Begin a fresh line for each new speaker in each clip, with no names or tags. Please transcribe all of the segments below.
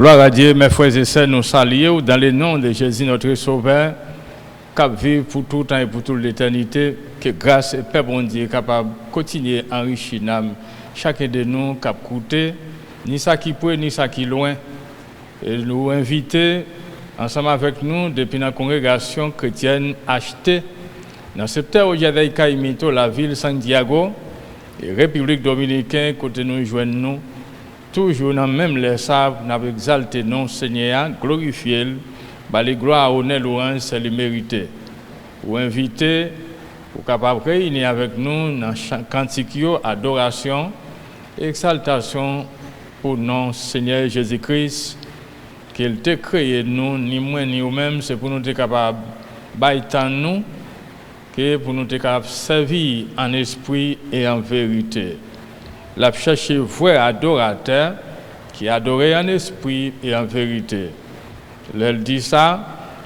Gloire à Dieu, mes frères et sœurs, nous saluons dans le nom de Jésus notre Sauveur, cap vivre pour tout temps et pour toute l'éternité, que grâce et paix bon Dieu capable de continuer à enrichir chacun de nous cap coûter, ni ça qui peut, ni ça qui loin. Et nous inviter ensemble avec nous depuis la congrégation chrétienne achetée dans le secteur où j'ai Caimito, la ville Santiago, et République dominicaine, côté nous joignent nous. Toujours dans même les sables, nous avons exalté non Seigneur, glorifié, les gloires, honneur, louange, c'est le mérité. Ou inviter, pour capable de réunir avec nous dans cantique, adoration, exaltation pour non Seigneur Jésus-Christ, qu'il t'a créé nous, ni moi ni nous-mêmes, c'est pour nous être capables de nous, que pour nous être capables de servir en esprit et en vérité. La chercher vrai adorateur qui adorait en esprit et en vérité. Elle dit ça,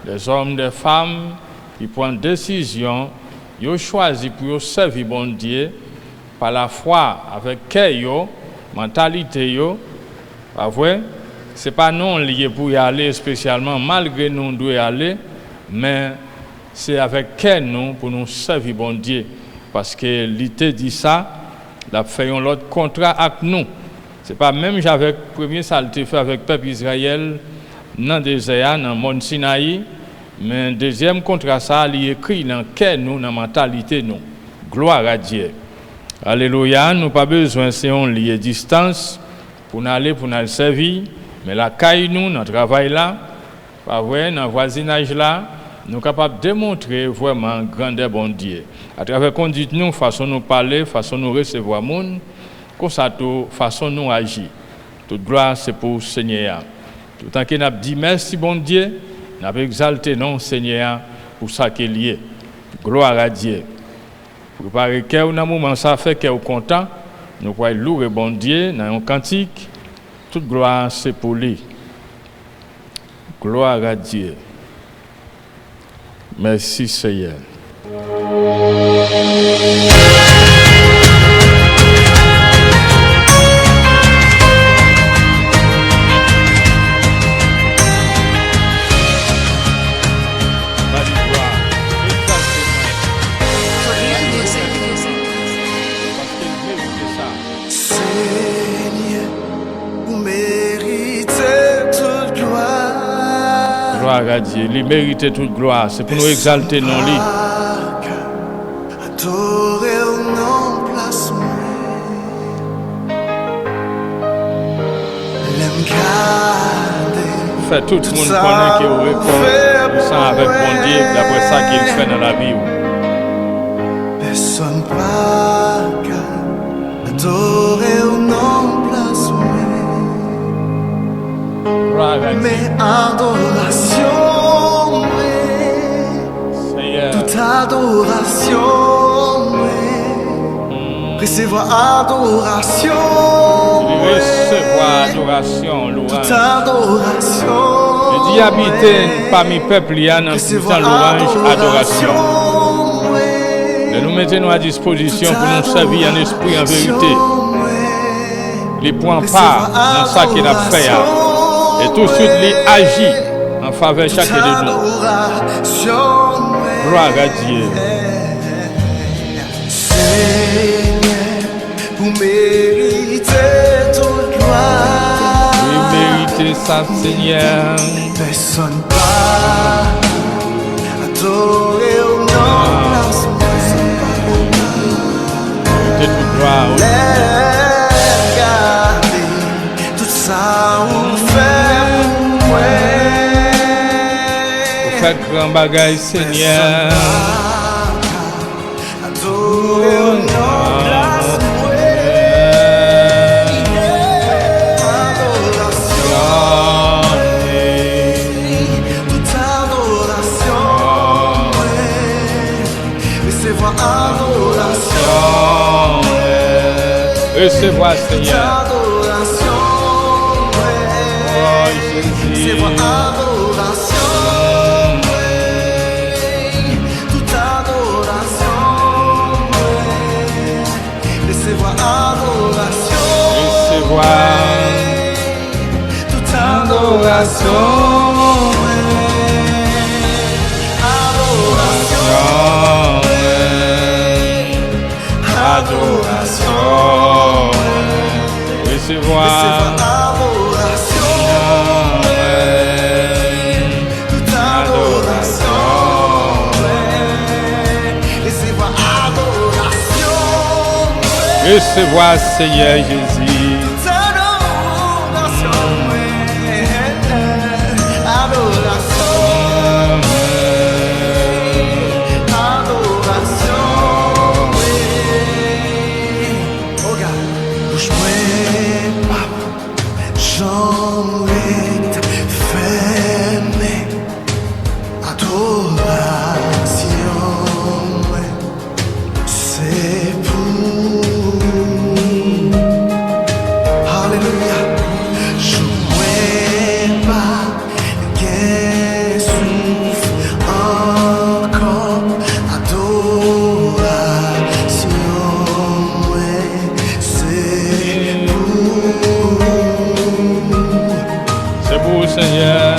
les hommes et les femmes qui prennent décision, ils ont choisi pour servir bon Dieu par la foi avec cœur, mentalité, pas vrai? Ce n'est pas non lié pour y aller spécialement, malgré nous devons y aller, mais c'est avec cœur nous pour nous servir bon Dieu. Parce que l'ité dit ça, la fait un autre contrat avec nous. Ce n'est pas même j'avais premier saleté fait avec le peuple Israël dans le désert, dans le mont Sinaï, mais deuxième contrat, ça, il est écrit dans le cœur nous, dans la mentalité nous. Gloire à Dieu. Alléluia, nous n'avons pas besoin de on lié distance pour nous aller, pour nous servir, mais la caille nous, dans le travail là, pas vrai, dans le voisinage là, nous sommes capables de démontrer vraiment grandeur bon Dieu. À travers conduite nous, façon nous parler, façon nous recevoir monde, comme ça tout, façon nous agir. Toute gloire c'est pour le Seigneur. Tout temps qu'il a dit merci bon Dieu, nous avons exalté non Seigneur pour ça qu'il y est. Gloire à Dieu. Préparez cœur dans moment ça fait cœur content, nous pouvons louer bon Dieu dans un cantique. Toute gloire c'est pour lui. Gloire à Dieu. Merci Seigneur. Gloire à Dieu, il mérite toute gloire, c'est pour nous exalter non lui. Fait tout le monde connaît qu'il reconnaît ça avec mon Dieu, d'après ça qu'il fait dans la vie.
Personne pas adorer au nom place mais adoration, toute adoration, recevoir adoration,
louange.
Toute adoration,
je dis habiter parmi peuple y a dans louange, adoration. Et nous mettons à disposition pour nous servir en esprit, en vérité. Les points pas dans ça qu'il a fait. Et tout de suite, il agit en faveur de chacun de nous. Gloire à Dieu.
Seigneur, vous méritez toute gloire.
Vous méritez ça, Seigneur.
Personne pas adorer au nom.
Méritez toute gloire.
Regardez tout ça on fait.
Faites grand bagaille, Seigneur. Recevoir, Seigneur. Oh, Jésus. Recevoir. Adoration, recevoir
toute adoration,
recevoir Seigneur Jésus. Seigneur,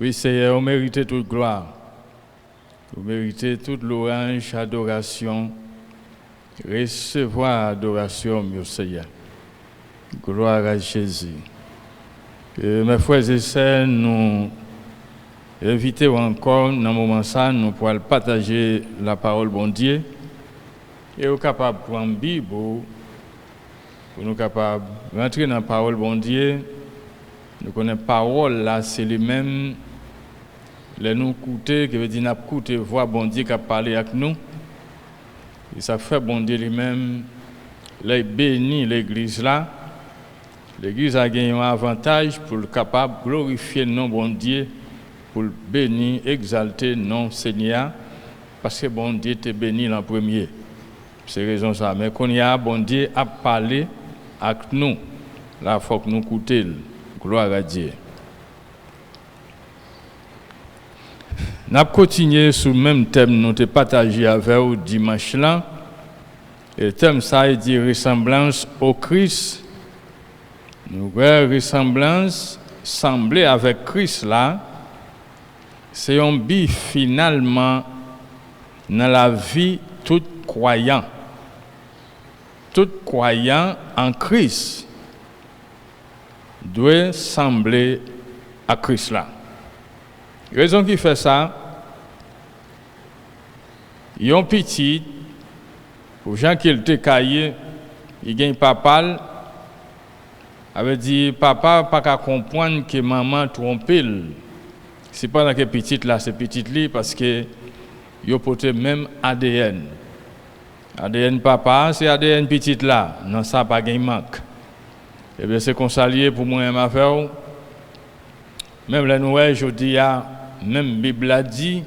oui, Seigneur, vous méritez toute gloire. Vous méritez toute louange, adoration. Recevoir adoration, mon Seigneur. Gloire à Jésus. Mes frères et sœurs, nous invitons encore dans ce moment ça, nous pourrons partager la parole bon Dieu. Et nous sommes capables de prendre la Bible pour nous capables de rentrer dans la parole bon Dieu. Nous connaissons la parole là, c'est les mêmes. Les nous écouter, qui veut dire nous écouter, voir bon Dieu qui a parlé avec nous. Et ça fait bon Dieu lui-même, les bénit l'église là. L'église a gagné un avantage pour le capable de glorifier le nom bon Dieu, pour le bénir, exalter le nom Seigneur, parce que bon Dieu te béni en premier. C'est raison ça. Mais quand il y a bon Dieu à parler avec nous, là il faut que nous écoutions. Gloire à Dieu. Nous allons continuer sur le même thème nous avons partagé avec vous dimanche là. Et le thème ça dit ressemblance au Christ. Nous avons ressemblance, sembler avec Christ là. C'est un but finalement dans la vie tout croyant. Tout croyant en Christ doit sembler à Christ là. Raison qui fait ça, il y a un petit, pour gens qui étaient caillés, il gagne pas pâle, avait dit papa pas qu'à comprendre que maman trompé. C'est pas que petite là, c'est petite li parce que yo porte même ADN. ADN papa, c'est ADN petite là. Non ça pas gain manque. Et bien c'est qu'on s'allie pour moi ma faire. Même la nouvelle je dis même Bible a dit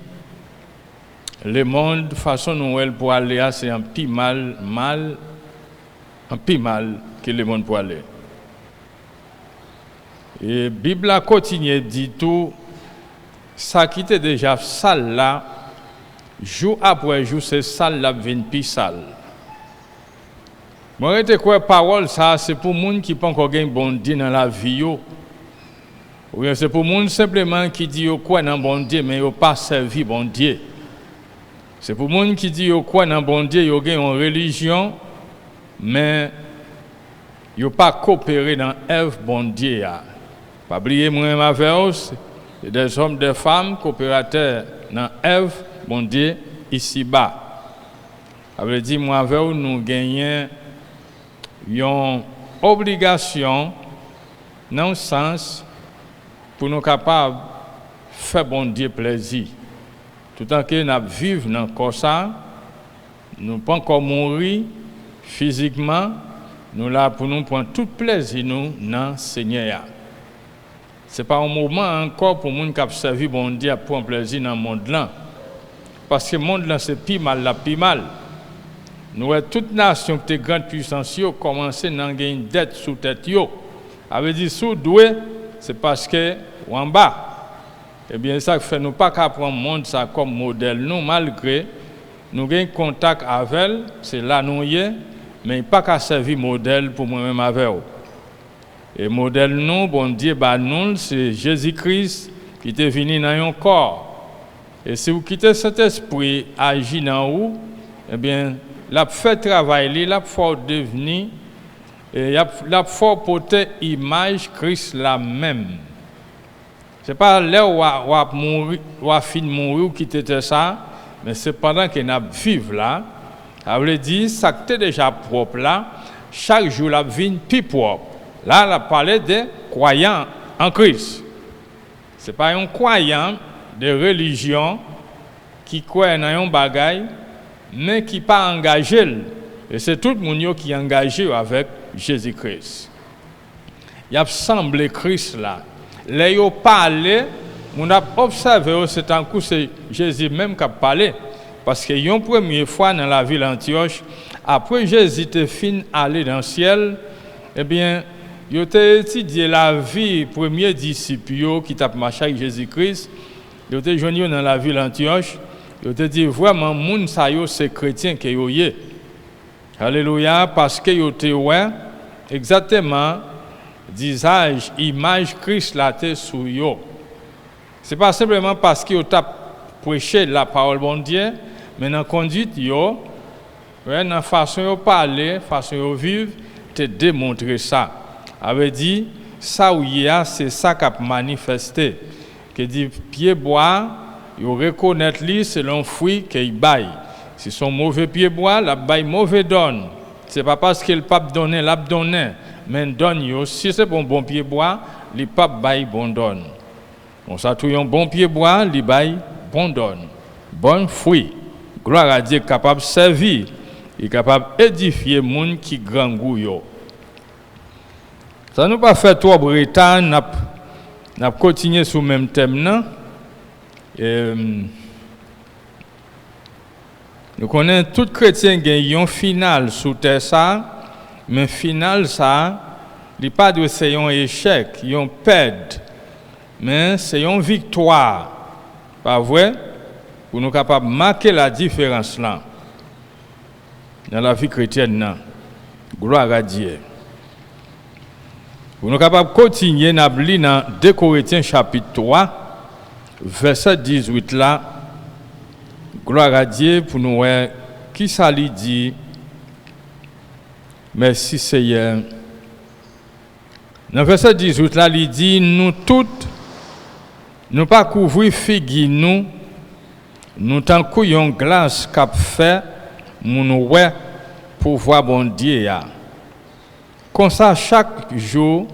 le monde façon Noël pour aller c'est un petit mal que le monde pour aller. Et Bible a continué dit tout ça qui était déjà sale là jour après jour c'est sale là vient plus sale. Moi j'étais quoi parole ça c'est pour monde qui pas encore gain bon Dieu dans la vie yo. Ou bien c'est pour monde simplement qui dit yo quoi dans bon Dieu mais yo pas servi bon Dieu. C'est pour monde qui dit yo quoi dans bon Dieu yo gain une religion mais yo pas coopérer dans œuvre bon Dieu ya. Pas oublier moi ma verse des hommes des femmes coopérateurs dans œuvre bon Dieu ici bas. Ça veut dire moi avec nous gagnons une obligation dans le sens pour nous capables de faire bon Dieu plaisir. Tout en que nous vivons dans le corps ça, nous ne pouvons pas encore mourir physiquement, nous là pour nous prendre tout plaisir nous dans le Seigneur. Ce n'est pas un moment encore pour nous qui servi bon Dieu pour prendre plaisir dans le monde là. Parce que le monde là c'est plus mal, plus mal. Nous avons toute nation qui est grande puissance, commencé à avoir une dette sous tête. Ça veut dire sous doué, c'est parce que en bas. Eh bien, ça fait nous pas qu'à prendre le monde ça comme modèle. Nous, malgré, nous avons contact avec elle, c'est là nous y est, mais pas qu'à servir modèle pour moi-même avec elle. Et modèle nous, bon Dieu, nous, c'est Jésus-Christ qui est venu dans un corps. Et si vous quittez cet esprit agir dans vous, eh bien, la fait travailler, la fait devenir, et la fait porter image Christ la même. C'est pas là où on fin mourir ou quitter ça, mais c'est pendant que nous vivons là. Ça veut dire ça qui est déjà propre là, chaque jour la vie plus propre. Là, on a parlé des croyants en Christ. C'est pas un croyant de religion qui croit dans un bagaille, mais qui pas engagé. Et c'est tout le monde qui est engagé avec Jésus-Christ. Il a semblé Christ là. Là, il a parlé, on a observé, c'est un coup, c'est Jésus même qui a parlé. Parce que une première fois dans la ville d'Antioche, après Jésus était fini aller dans le ciel, eh bien, il a étudié la vie premier disciple qui t'a marché avec Jésus-Christ. Il a joint dans la ville d'Antioche. Il a dit vraiment, moun sa yo c'est chrétien qui est. Alléluia, parce que il était ouais, exactement, visage, image Christ là te sous yo. C'est pas simplement parce qu'il t'a prêché la parole bon Dieu, mais dans conduite yo, ouais, dans façon de parler, façon de vivre, te démontrer ça. Avait dit ça où il y a, c'est ça qu'a manifesté. Que dit pied bois, il reconnaître lui selon fruit qu'il baille. Si son mauvais pied bois, la baille mauvais donne. C'est pas parce que le pape donne, l'a donne, mais donne yo. Si c'est bon pied bois, le pape baille bon donne. On s'attouille un bon pied bois, le baille bon donne. Bon fruit. Gloire à Dieu capable de servir, et capable d'édifier les gens qui grand goût yo. Ça nous pas fait trop Bretagne, n'a continué sur le même thème non. Nous connaissons tout chrétien qui a un final sous terre ça, mais final ça, il n'est pas de c'est un échec, il un perdre, mais c'est une victoire. Pas vrai? Pour nous capables de marquer la différence là dans la vie chrétienne là. Gloire à Dieu. Pour nous capables de continuer à lire dans 2 Corinthiens chapitre 3, verset 18 là. Gloire à Dieu pour nous voir qui ça lui dit. Merci Seigneur. Dans verset 18 là, il dit nous toutes nous pas couvrir figue nous tant couillon glace qu'a fait mon ouais pour voir bon Dieu ya. Comme ça chaque jour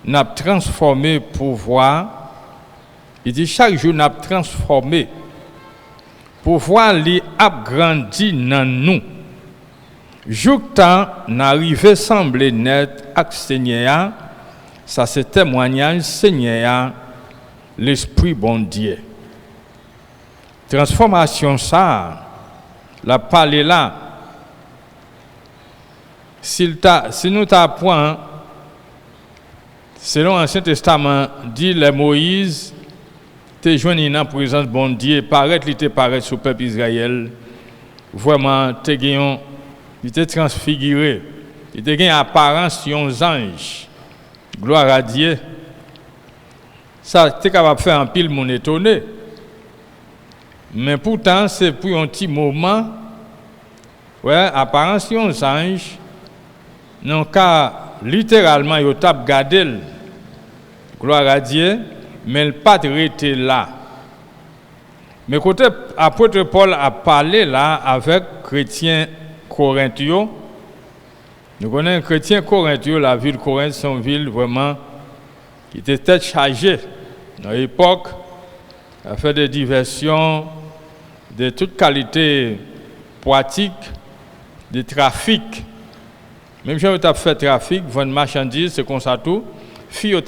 n'a transformé pouvoir. Il dit chaque jour n'a transformé pouvoir li ap grandi dans nous. Jour temps n'arrivé semblé net ak Seigneur, ça c'est témoignage Seigneur l'esprit bon Dieu. Transformation ça la parler là. Si nous t'apprend selon l'Ancien Testament dit les Moïse te joindre dans la présence bon Dieu, paraître il te paraît sur le peuple Israël. Vraiment, il était transfiguré. Il était en apparence d'un ange. Gloire à Dieu. Ça, tu es capable de faire un pile mon étonné. Mais pourtant, c'est pour un petit moment. Ouais, apparence d'un ange. Non, car littéralement, il a gardé. Gloire à Dieu. Mais le pas était là. Mais côté apôtre Paul a parlé là avec chrétiens corinthiens. Nous connaissons les chrétiens corinthiens, la ville de Corinthe, c'est une ville vraiment qui était tête chargée. Dans l'époque, a fait des diversions de toute qualité pratique, de trafic. Même si on a fait trafic, vendre marchandises, c'est comme ça tout. Filles ont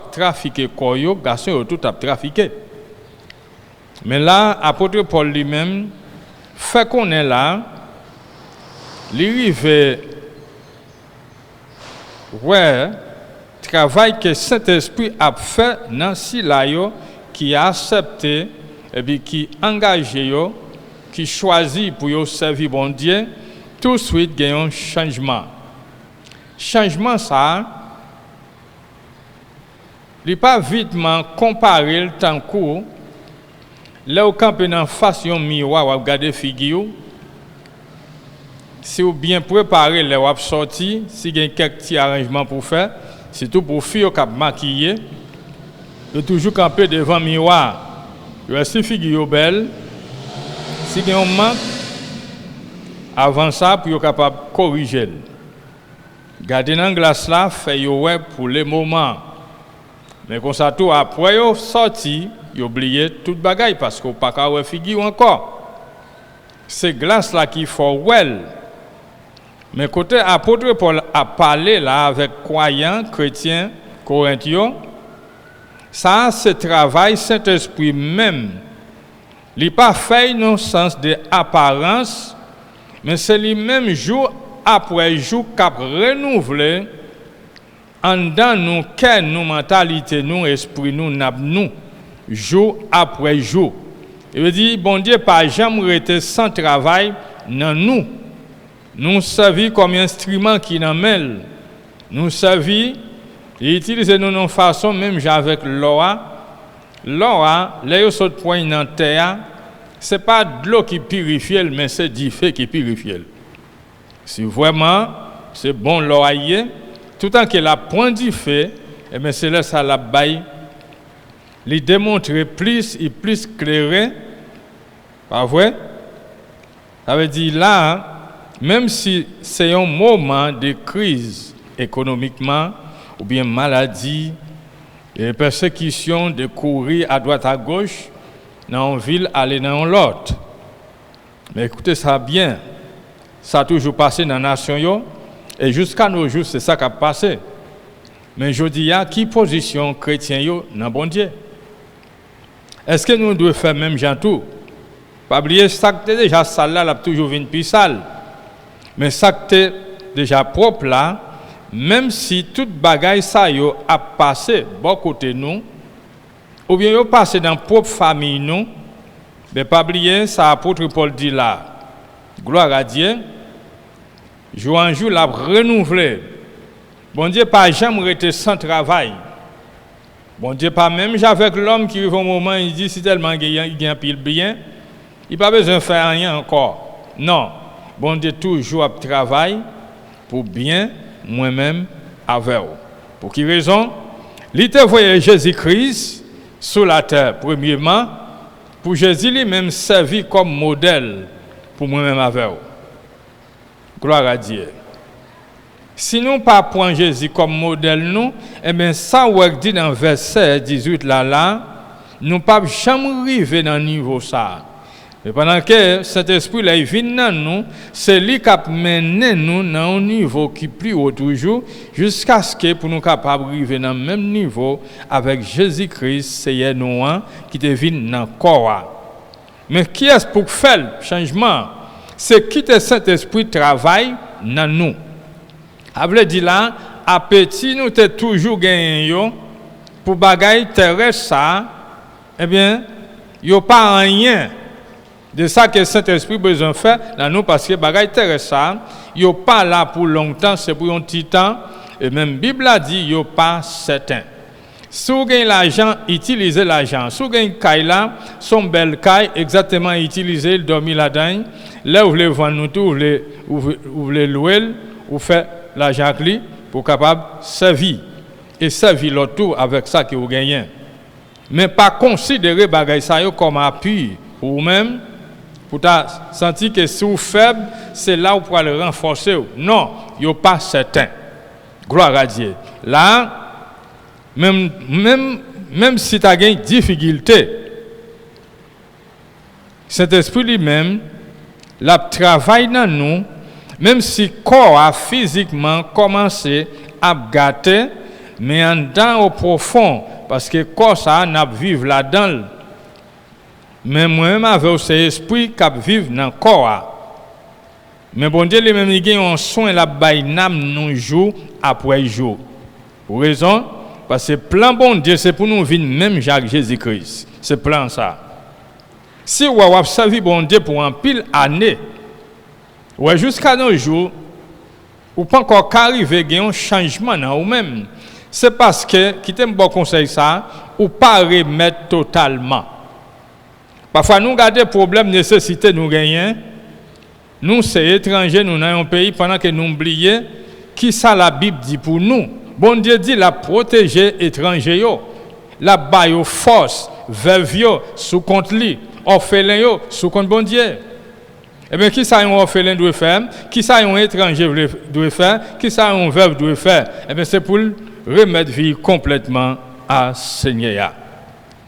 trafiqué koyo, garçons ont tout trafiqué. Mais là, apôtre Paul lui-même fait qu'on est là, l'arrivée, ouais, travail que Saint-Esprit a fait dans Silayo, qui a accepté et puis qui a engagé, qui choisit pour servir bon Dieu, tout de suite il y a un changement. Changement ça. Il n'est pas vitement comparé le temps court. Là où quand on face un miroir, on regarde la figure. Si vous bien préparé, là vous sorti, si vous avez quelques petits arrangements pour faire, c'est tout pour faire qui maquiller. Vous toujours camper devant le miroir. Vous restez figure belle. Si vous avez un manque, avant ça, pour être capable de corriger. Gardez dans la glace là, faites pour le moment. Mais comme ça, tout après, vous sorti, vous oubliez toute bagaille parce que vous n'avez pas de figure encore. C'est glace là qu'il faut well. Mais côté apôtre Paul a parlé là avec croyants, chrétiens, corinthiens, ça c'est travail Saint-Esprit même. Il n'est pas fait dans le sens de apparence, mais c'est lui-même jour après jour qu'a renouvelé en dans nous, cœur, nous, mentalité, nous, esprit, nous, jour après jour. Il veut dire, bon Dieu, pas jamais été sans travail dans nous. Nous servons comme instrument qui nous mêle. Nous servons et utilisons nous de façon, même avec l'eau. L'eau, là, sur le point dans la terre, ce n'est pas de l'eau qui purifie, mais c'est du feu qui purifie. Si vraiment, c'est bon l'eau aille. Tout en que la point du fait, et bien c'est là ça la baille, les démontrer plus et plus clair, pas vrai? Ça veut dire là, même si c'est un moment de crise économiquement, ou bien maladie, et persécution, de courir à droite à gauche, dans une ville, aller dans l'autre. Mais écoutez ça bien, ça a toujours passé dans la nation. Et jusqu'à nos jours, c'est ça qui a passé. Mais je dis, qui position chrétien dans bon Dieu? Est-ce que nous devons faire même genre tout? Pas oublier ça que déjà sale là, toujours venu plus sale. Mais ça que déjà propre là, même si toute bagaille ça a passé bon côté nous, ou bien yo passé dans propre famille nous, mais pas oublier ça apôtre Paul dit là. Gloire à Dieu. Jour en jour, l'a renouvelé. Bon Dieu, pas jamais été sans travail. Bon Dieu, pas même avec l'homme qui arrive au moment, il dit si tellement il y a un pile bien, il n'a pas besoin de faire rien encore. Non. Bon Dieu, toujours travail pour bien moi-même avec vous. Pour quelle raison? Il te voyait Jésus-Christ sur la terre, premièrement, pour Jésus lui-même servir comme modèle pour moi-même avec vous. Gloire à Dieu. Si nous pas prendre Jésus comme modèle nous, eh bien ça on dit dans verset 18 là, nous pas jamais arriver dans niveau ça. Mais pendant que cet esprit là il vient dans nous, c'est lui qui mène nous dans un niveau qui plus haut toujours jusqu'à ce que pour nous capables arriver dans le même niveau avec Jésus-Christ, Seigneur nous qui devient dans corps. Mais qui est-ce pour faire le changement? C'est qui le Saint-Esprit travaille dans nous. Avait dit là, appétit nous t'es toujours gagné pour bagaille terrestre ça, eh bien, yo pas rien de ça que le Saint-Esprit besoin faire dans nous parce que bagaille terrestre ça, yo pas là pour longtemps, c'est pour un petit temps et même Bible a dit yo pas certain. Si vous avez l'argent, utilisez l'argent. Si vous avez une caille là, son belle caille, exactement utilisez, dormir là-dedans. Là, vous voulez vendre nous tout, vous voulez louer, vous faites l'argent pour capable servir. Et servir l'autre tout avec ça que vous gagnez. Mais pas considérer bagay ça comme appui pour vous-même, pour sentir que si vous faible, c'est là où vous pouvez le renforcer. Non, vous n'êtes pas certain. Gloire à Dieu. Là, même si tu as une difficulté, cet esprit lui-même, la travaille dans nous, même si le corps a physiquement commencé à gâter, mais en dedans au profond, parce que le corps ça n'a pas vivre là-dedans. Mais moi-même avec cet esprit qui vivre dans le corps. Mais bon Dieu lui-même il a un soin la baille nous jour après jour. Pour raison parce que plan bon Dieu, c'est pour nous vivre même Jacques Jésus-Christ. C'est plan ça. Si vous avez servi bon Dieu pour un pile année, ouais, jusqu'à nos jours, ou pas encore qu'arriver à un changement dans vous-même. C'est parce que, qui t'aime bon conseil ça, ou pas remettre totalement. Parfois, nous gardons des problèmes, nécessité nous gagner. Nous, c'est étrangers, nous dans un pays, pendant que nous oublions qui ça la Bible dit pour nous. Bon Dieu dit la protéger étranger yo, la baille force, veuve yo sous compte li, orphelin yo sous compte bon Dieu. Eh bien qui ça un orphelin doit faire, qui ça un étranger doit faire, qui ça un veuve doit faire. Eh bien c'est pour remettre vie complètement à Seigneur.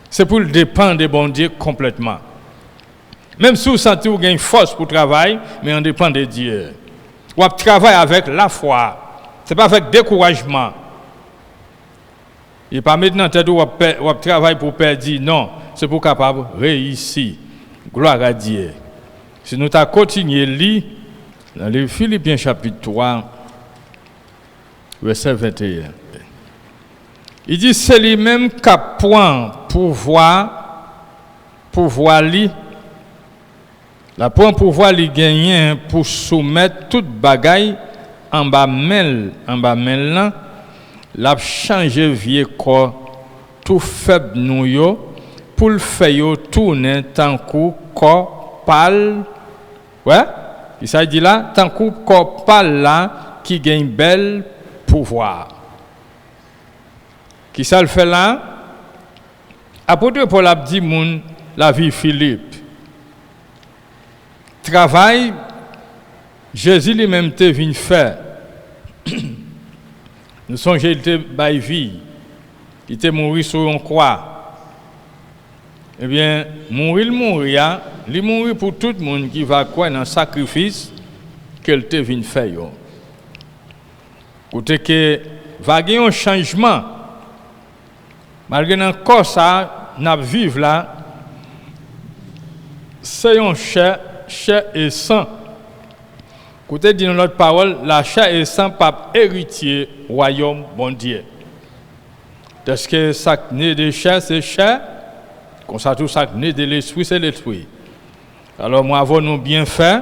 C'est pour dépendre de bon Dieu complètement. Même si vous sentez que vous avez une force pour travailler, mais on dépend de Dieu. Vous travaillez avec la foi. Ce n'est pas avec découragement. Il n'est pas maintenant que vous travaillez pour perdre. Non, c'est pour capable réussir. Gloire à Dieu. Si nous avons continué à lire dans les Philippiens chapitre 3, verset 21. Il dit c'est lui-même qui a point pouvoir lui. La point pouvoir lui gagner pour soumettre toute bagaille en bas mêle là, l'a changer vieux corps tout faible nous yo pour le faire tourner tant coup corps pâle. Ouais, il s'agit là tant coup corps pâle là qui gagne bel pouvoir. Qui ça le fait là? Apôtre Paul a dit moun la vie Philippe. Travail Jésus lui-même te venu faire. Nous sommes il était bail vie. Il était mort sur une croix. Eh bien, mourir, il mourir pour tout le monde qui va croire dans le sacrifice qu'elle te venu faire. Côté que va y avoir un changement. Malgré encore ça, n'a vivre là, c'est un chair et sang. Côté dit dans notre parole, la chair et sang pas héritier royaume bon Dieu. Parce que ça naît de chair, c'est chair. Comme ça tout ça naît de l'esprit, c'est l'esprit. Alors moi avons nous bien fait,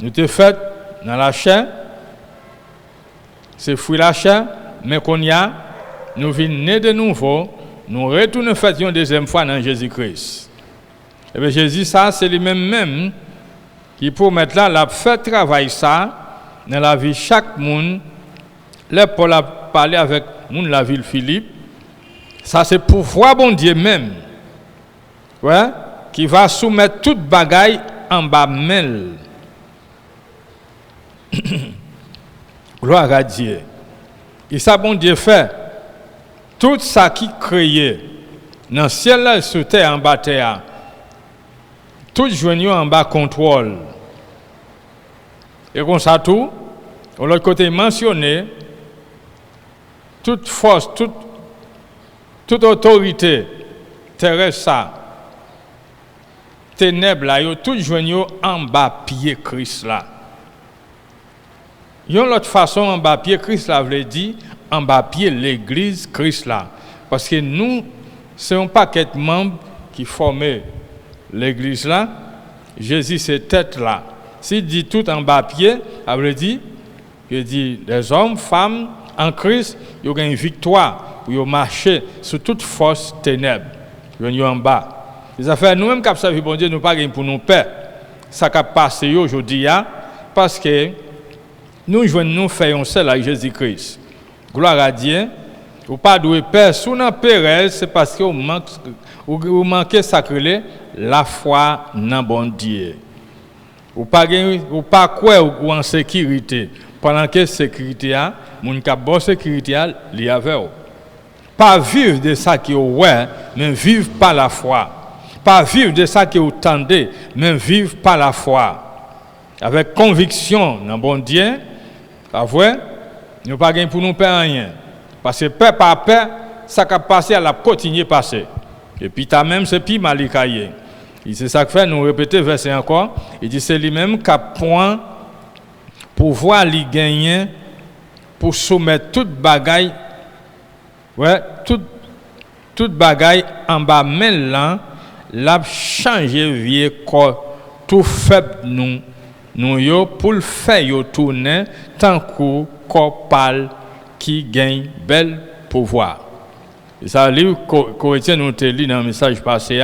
nous te fait dans la chair. C'est fruit la chair, mais qu'on y a, nous venons naître de nouveau, nous retournons faire une deuxième fois dans Jésus-Christ. Et bien Jésus, ça, c'est lui-même qui pour mettre là, la fait travail ça, dans la vie chaque monde. Là, Paul a parlé avec monde la ville Philippe. Ça, c'est pour voir bon Dieu même. Ouais, qui va soumettre toute bagaille en bas mêle. Gloire à Dieu. Et ça, bon Dieu fait. Tout ça qui créé, dans le ciel, là, sur terre, en bas terre, tout joignot en bas contrôle. Et comme ça, tout, de l'autre côté, mentionné, toute force, toute autorité terrestre, ça, ténèbres, là, tout joignot en bas pied Christ, là. Yon l'autre façon en bas pied Christ là veut dire en bas pied l'église Christ là parce que nous c'est un paquet de membres qui forment l'église là. Jésus c'est tête là. S'il dit tout en bas pied, ça veut dire que dit les hommes, femmes en Christ, ils ont une victoire pour marcher sous toute force ténèbres. Ils en bas. Les affaires nous-mêmes qui servi bon Dieu nous pas pour nous paix. Ça qui a passé aujourd'hui parce que nous faisons seul avec Jésus-Christ. Gloire à Dieu. Ou pas de paix sous nos pérez, c'est parce que vous manquez sacré la foi dans bon Dieu. Ou pas quoi ou en sécurité. Pendant que sécurité a, mon cap bonne sécurité a li avec vous. Pas vivre de ça qui ouais, mais vivre par la foi. Pas vivre de ça qui tendez, mais vivre par la foi. Avec conviction dans bon Dieu. Avouez, nous pas gain pour nous perdre rien. Parce que paix par paix, ça qui a passé à la continuer passer. Et puis ta même c'est puis malikaye. Et c'est ça que fait nous répéter verset encore, il dit c'est lui-même qui a point pouvoir lui gagner pour soumettre toute bagaille toute bagaille en bas main là, l'a changer vieux corps tout faible nous yo pour le faire yo tourner tant que corps pâle qui gagne bel pouvoir. Et ça livre Corinthiens nous te lit dans le message passé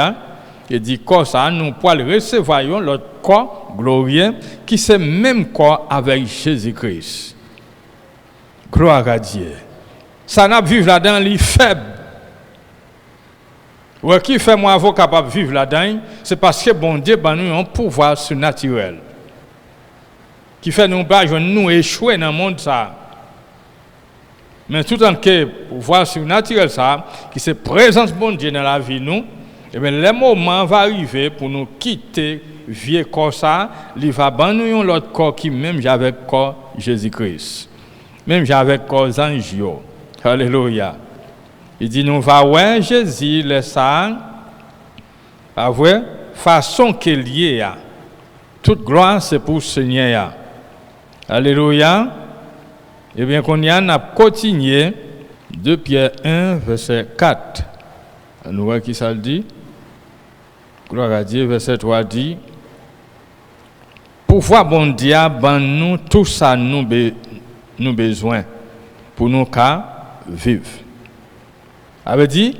il dit corps ça nous pour recevoir l'autre corps glorieux qui c'est même corps avec Jésus-Christ. Gloire à Dieu. Ça n'a vivre là-dedans li faible. Ou qui fait moi avoir capable de vivre là-dedans, c'est parce que bon Dieu ben nous un pouvoir surnaturel. Qui fait nous pas nous échouer dans le monde ça. Mais tout en que pouvoir surnaturel ça, qui se présence bon Dieu dans la vie nous, et bien le moment va arriver pour nous quitter vieux corps ça, il va ban nous l'autre corps qui même j'avais corps Jésus-Christ. Même j'avais corps ange. Alléluia. Il dit nous va ouais Jésus le ça avouer façon qu'il y a. Toute gloire c'est pour le Seigneur. Alléluia. Eh bien, qu'on y a continué 2 Pierre 1, verset 4. Nous voyons qui ça le dit. Gloire à Dieu, verset 3 dit. Pouvoir bon Dieu, ben nous tout ça nous besoin pour nous qu'à vivre. avait dit,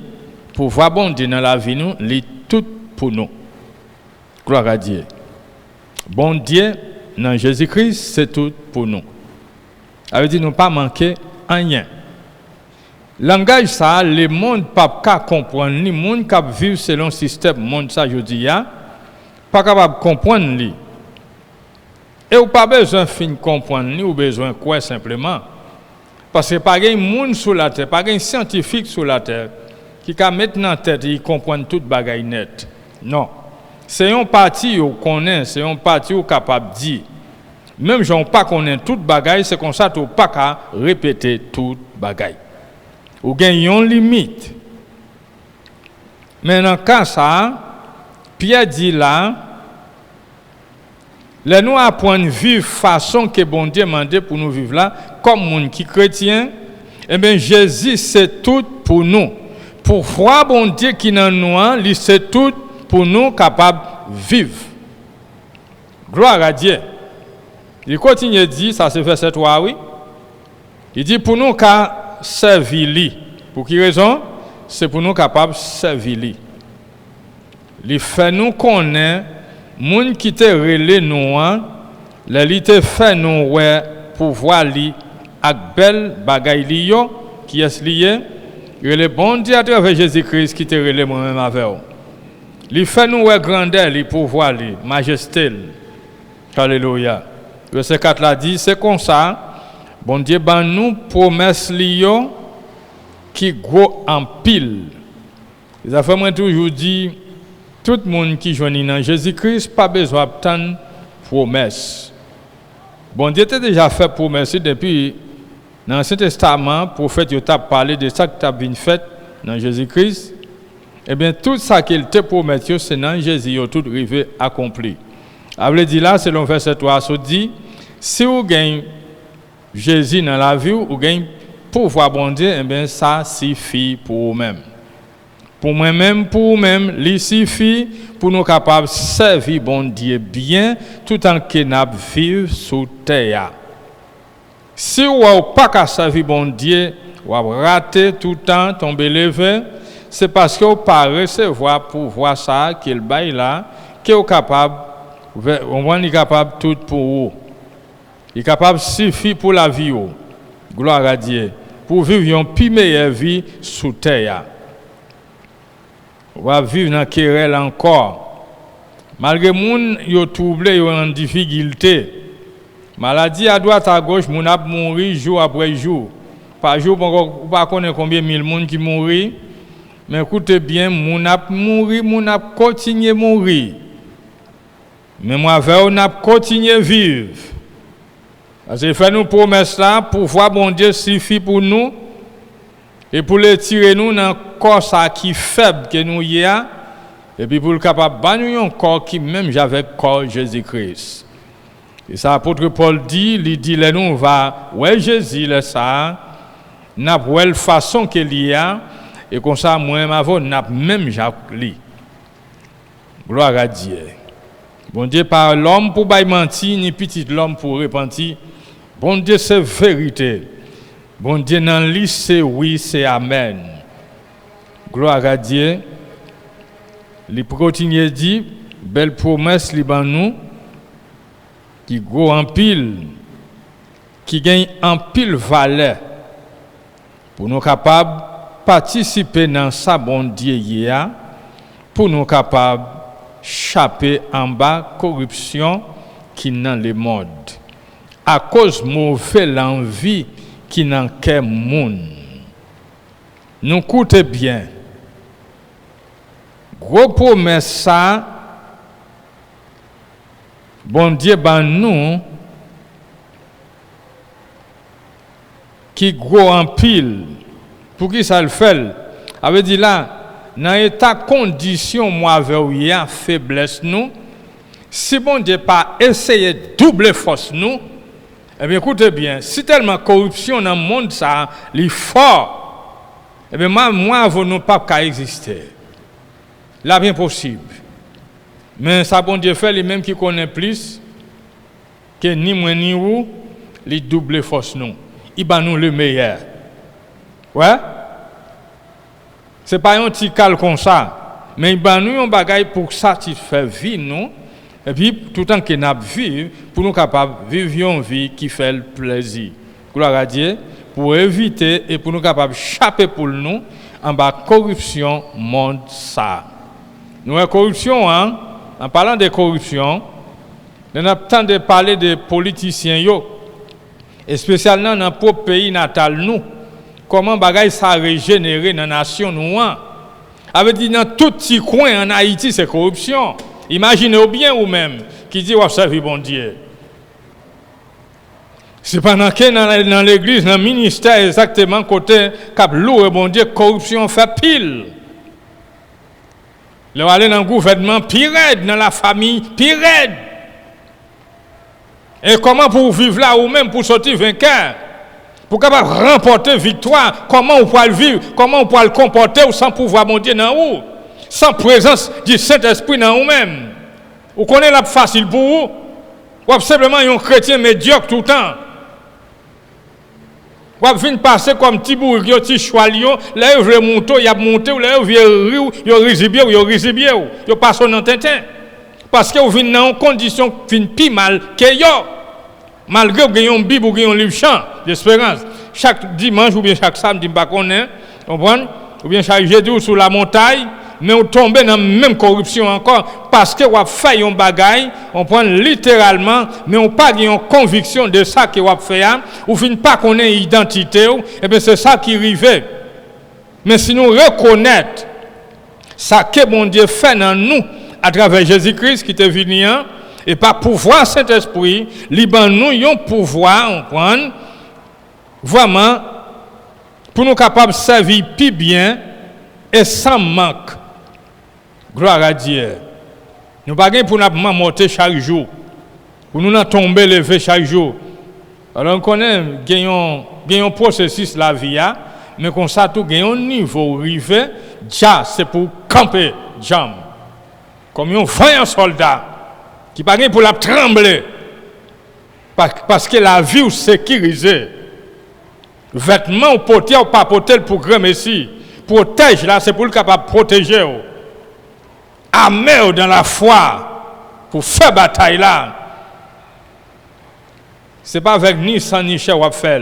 pouvoir bon Dieu dans la vie nous, il tout pour nous. Gloire à Dieu. Bon Dieu, dans Jésus-Christ, c'est tout pour nous. Avait dit, nous pas manquer rien. Langage ça, le monde pas comprendre, ni monde qui vivre selon le système monde ça je dis pas capable comprendre lui. Et ou pas besoin fin comprendre ni ou besoin quoi simplement. Parce que pas un monde sur la terre, pas un scientifique sur la terre qui ka mettre dans tête il comprendre toute bagaille net. Non. C'est un parti ou connaît, c'est un parti ou capable dire. Même j'en pas connaît toute bagaille, c'est comme ça tu pas qu'à répéter toute bagaille. Ou gagnons limite. Mais dans le cas ça, Pierre dit là, les nous apprendre vivre façon que bon Dieu demandé pour nous vivre là, comme monde qui chrétien, eh bien Jésus c'est tout pour nous. Pour voir bon Dieu qui dans nous, c'est tout pour nous capable vivre. Gloire à Dieu. Il continue de dire, ça c'est verset 3, oui. Il dit pour nous qu'à servir lui. Pour quelle raison? C'est pour nous capables de servir lui. Il fait nous connaître, moun qui te relé nous, il te fait nous ouais pouvoir li ak belle bagaille li yo qui est lié, le bon Dieu à travers Jésus-Christ qui te relé moi-même avec vous. Il fait nous ouais grandeur, li pouvoir li, majesté. Alléluia. Verset 4 là dit, c'est comme ça, Bon Dieu ban nous promesse liyo qui gros en pile. Les affaires moi toujours dit tout le monde qui joigne dans Jésus-Christ pas besoin d'attendre promesse. Bon Dieu a déjà fait promesse depuis dans l'Ancien Testament, prophète a parlé de ça qui a bien fait dans Jésus-Christ. Eh bien tout ça qu'il te promet c'est dans Jésus a tout arrivé accompli. Avait dit là selon verset 3 ça dit si vous gagnez Jésus dans la vie ou gagnez pouvoir bon Dieu eh bien ça suffit pour vous-même. Pour moi-même, pour vous-même, il suffit pour nous capables de servir bon Dieu bien tout en que nous vivons sous terre. Si vous n'avez pas qu'à servir bon Dieu, vous avez raté tout le temps, tomber levé, c'est parce que vous n'avez pas recevoir pour voir ça, qu'il bail là, que vous êtes capable, on est capable tout pour vous. Il est capable de suffire pour la vie. Gloire à Dieu. Pour vivre une plus meilleure vie sous terre. On va vivre dans la querelle encore. Malgré moun yo troublé, yo en difficulté. Maladie à droite à gauche, moun ap mouri jour après jour. Par jour, on pas connaît combien mille moun qui mouri. Mais écoutez bien, moun ap mouri, moun ap continuer mourir. Mais moi on ap continuer vivre. Parce que fait nous promesse là pour voir bon Dieu suffit pour nous. Et pour les tirer nous dans le corps qui est faible que nous y a, et puis pour le capable de un corps qui même j'avais corps Jésus-Christ. Et ça, l'apôtre Paul dit, il dit, là nous va, ouais Jésus, là ça, n'a pas la façon qu'il y a, et comme ça, moi-même avant, n'a même Jacques li. Gloire à Dieu. Bon Dieu, par l'homme pour bailler mentir, ni petit l'homme pour repentir. Bon Dieu, c'est vérité. Bon Dieu, dans lui, c'est oui, c'est amen. Gloire à Dieu. Il continue à dire, belle promesse, liban nous, qui go en pile, qui gagne en pile valeur, pour nous capables de participer dans ça, bon Dieu, pour nous capables de chapper en bas corruption qui dans le monde. À cause de mauvaise l'envie qui n'en qu'un monde. Nous écoutez bien. Gros promesse ça, bon Dieu ban nous, qui gros en pile, pour qui ça le fait? Avait dit là, dans état condition moi avec faiblesse nous, si bon Dieu pas essayer de doubler force nous, eh bien, écoutez bien, si tellement corruption dans le monde, ça, est fort, eh bien, moi, vous n'avez pas qu'à exister. Là, bien possible. Mais ça, bon Dieu fait, les mêmes qui connaissent plus, que ni moi ni vous, les double force nous. Il va nous le meilleur. Ouais? Ce n'est pas un petit cal comme ça, mais il va nous un bagage pour satisfaire vie, nous. Et puis, tout le temps que nous vivons, pour nous capables de vivre une vie qui fait le plaisir. Gloire à Dieu, pour éviter et pour nous capables de chapper pour nous en bas corruption monde ça. Nous avons corruption, hein? En parlant de corruption, nous avons tant de parler des politiciens, et spécialement dans notre pays natal, nous, comment bagay ça régénérer dans la nation, nous, hein? Avec dit dans tout petit coin en Haïti, c'est corruption. Imaginez bien vous-même qui dit, vous savez, bon Dieu. C'est pendant que dans l'église, dans le ministère, exactement, côté cap lourd, bon Dieu, corruption fait pile. Là, aller dans le gouvernement, pire, dans la famille, pire. Et comment pour vivre là ou même pour sortir vainqueur? Pour capable remporter victoire, comment on peut le vivre, comment on peut le comporter sans pouvoir bon Dieu dans vous? Sans présence du Saint-Esprit dans vous-même. Vous connaissez la facile pour vous? Ou simplement un chrétien médiocre tout le temps? Ou venir passer comme petit bourg, petit choualion, là il veut monter, il a monté, là il veut rire, il risibie, il risibie, il passe en tintin. Parce que vous venez dans une condition fin plus mal que yo. Malgré que vous avez une Bible ou un livre chant d'espérance, chaque dimanche ou bien chaque samedi, vous comprenez? Ou bien chaque jeudi ou sur la montagne, mais on tombe dans la même corruption encore parce que on fait un bagage, on prend littéralement, mais on pas une conviction de ça que on fait, ou fin pas connaître identité, et bien c'est ça qui arrive. Mais si nous reconnaissons ça que bon Dieu fait dans nous à travers Jésus-Christ qui est venu, et par pouvoir Saint-Esprit, liban nous un pouvoir, on prend vraiment pour nous capables de servir plus bien et sans manque. Gloire à Dieu. Nous pas pour nous monter chaque jour. Pour nous tomber lever chaque jour. Alors on connaît un processus la vie, mais comme ça tout gagne un niveau rivé, déjà c'est pour camper jam. Comme un vaillant soldat qui pas pour la trembler. Parce que la vie est sécurisée. Vêtements ou potier ou pas poter pour grand messie. Protège là, c'est pour le capable de protéger. Armé dans la foi pour faire bataille là. C'est pas avec ni sans ni cher ou faire.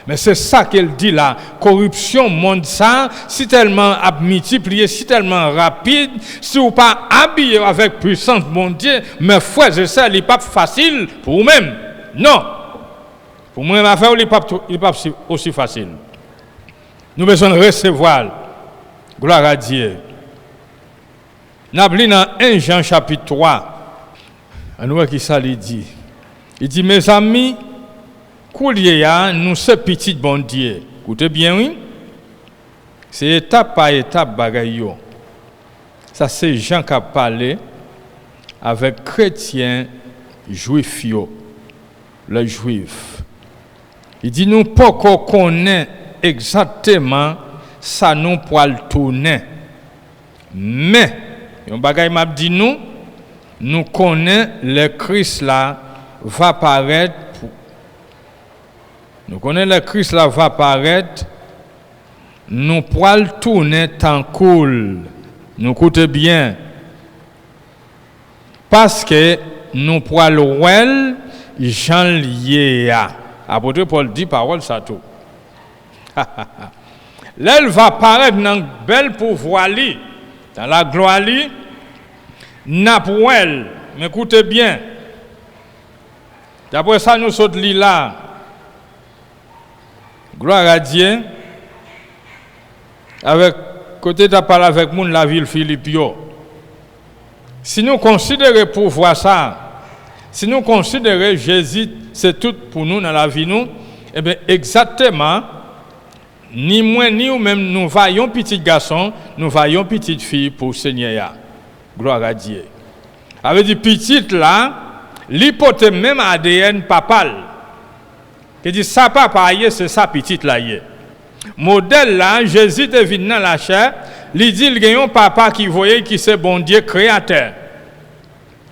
Mais c'est ça qu'elle dit là. Corruption, monde ça, si tellement multiplié, si tellement rapide, si vous pas habillé avec puissance, mon Dieu, mais frères et sœurs, il n'est pas facile pour vous-même. Non. Pour moi, ma frère, il n'est pas aussi facile. Nous avons besoin de recevoir. Gloire à Dieu. Nous avons dans 1 Jean chapitre 3. On voit qui ça lui dit. Il dit, mes amis, nous sommes petits bon Dieu. Écoutez bien, oui. C'est étape par étape bagaille. Ça, c'est Jean qui a parlé avec chrétiens juifs, les juifs. Il dit, nous pas qu'on connaît exactement ça nous pour le tourner. Mais, un bagaille m'a dit nous connaissons le Christ là va paraître. Nous connaissons le Christ là va paraître. Nous pourrons le tourner tant cool. Nous écoutez bien. Parce que nous pourrons le voir Jean lié à. Apôtre Paul dit parole ça tout. Là, elle va paraître dans le bel pouvoir, dans la gloire, n'a pour elle. Mais écoutez bien. D'après ça, nous sommes là. Gloire à Dieu. Avec côté de parler avec moun la ville Philippio. Si nous considérons pouvoir ça, si nous considérons Jésus, c'est tout pour nous dans la vie, nous, eh bien, exactement, ni moi, ni ou même, nous voyons petit garçon, nous voyons petite fille pour le Seigneur. Gloire à Dieu. Avec dit petite là, l'hypothèse même ADN papal. Qui dit ça papa, c'est ça petite là. Modèle là, Jésus est venu dans la chair, il dit il y a un papa qui voyait qui c'est bon Dieu créateur.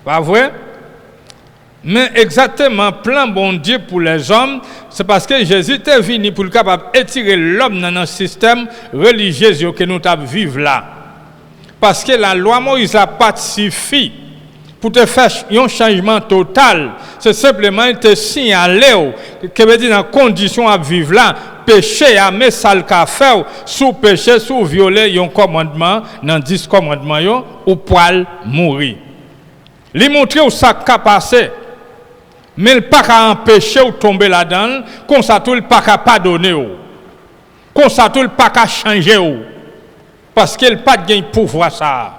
Pas vrai? Mais exactement, plan bon Dieu pour les hommes, c'est parce que Jésus est venu pour le capable d'étirer l'homme dans un système religieux que nous vivons là. Parce que la loi Moïse n'a pas suffi pour te faire un changement total. C'est simplement te signaler que veut dire dans condition à vivre là, péché à mettre ça le faire, sous péché, sous violer un commandement, dans 10 commandements, ou poil mourir. Lui montrer où ça a passé. Mais il pas qu'à empêcher ou tomber là-dedans, comme ça tout il pas qu'à pardonner ou. Comme ça tout il pas qu'à changer ou. Parce qu'il pas de pouvoir ça.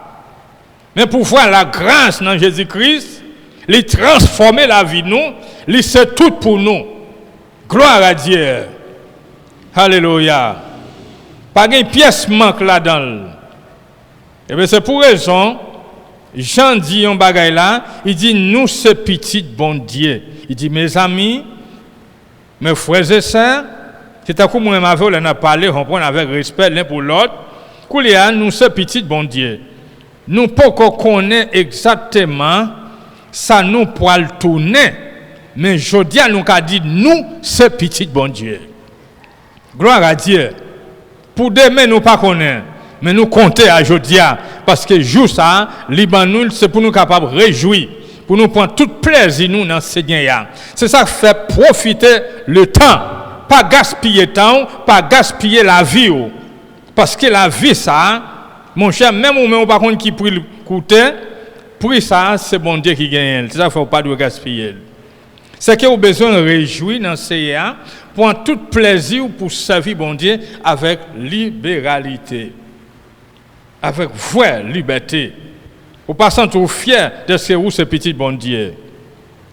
Mais pouvoir la grâce dans Jésus-Christ, il transformer la vie nous, il c'est tout pour nous. Gloire à Dieu. Alléluia. Pas de pièce manque là-dedans. Et bien c'est pour raison Jean dit un bagay là, il dit nous c'est petit bon Dieu. Il dit mes amis, mes frères et sœurs, c'est à quoi moi m'avait on a parlé, on prend avec respect l'un pour l'autre. Koulia nous c'est petit bon Dieu. Nous pas qu'on connaît exactement ça nous pour le tourner, mais jodi a nous qu'a dit nous c'est petit bon Dieu. Gloire à Dieu. Pour demain nous pas connaître. Mais nous comptons à Jodia, parce que jour ça, Liban nous, c'est pour nous capables de réjouir, pour nous prendre tout plaisir nous dans le Seigneur. C'est ça qui fait profiter le temps, pas gaspiller le temps, pas gaspiller la vie. Parce que la vie ça, Mon cher, même ou même par contre qui prie le coûter, pour ça, c'est bon Dieu qui gagne. C'est ça, il ne faut pas de gaspiller. C'est que vous avez besoin de réjouir dans CA, prendre tout plaisir pour servir bon Dieu avec libéralité, avec vraie liberté. Vous pas sentir fier de ce que vous, ce petit bon Dieu.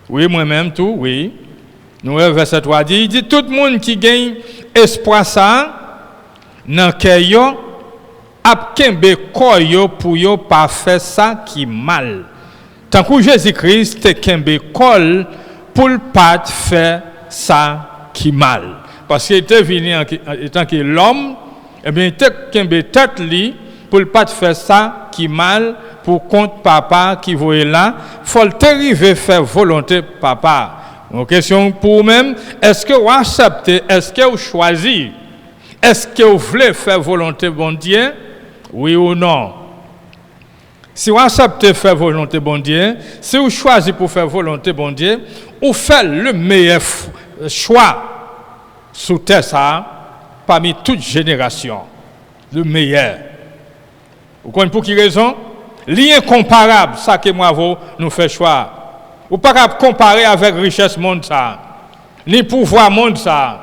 Oui, moi-même, tout, oui. Nous, verset 3 dit, il dit, tout le monde qui gagne espoir ça, dans le cœur, a kembe koyo pour yo pas faire ça qui mal. Tant que Jésus-Christ te kembe kol pour pas faire ça qui mal. Parce qu'il était venu en tant que l'homme, eh bien il te kembe tête li pour pas faire ça qui mal pour compte papa qui voyait là, faut t'arriver faire volonté papa. Une question pour vous-même, est-ce que vous acceptez, est-ce que vous choisissez, est-ce que vous voulez faire volonté bon Dieu? Oui ou non? Si vous acceptez faire volonté bon Dieu, si vous choisissez pour faire volonté bon Dieu, vous faites le meilleur choix sous terre ça parmi toutes générations. Le meilleur. Vous comprenez pour qui raison? L'incomparable, ça que moi vous nous fait choix. Vous ne pouvez pas comparer avec richesse monde ça, ni pouvoir monde ça,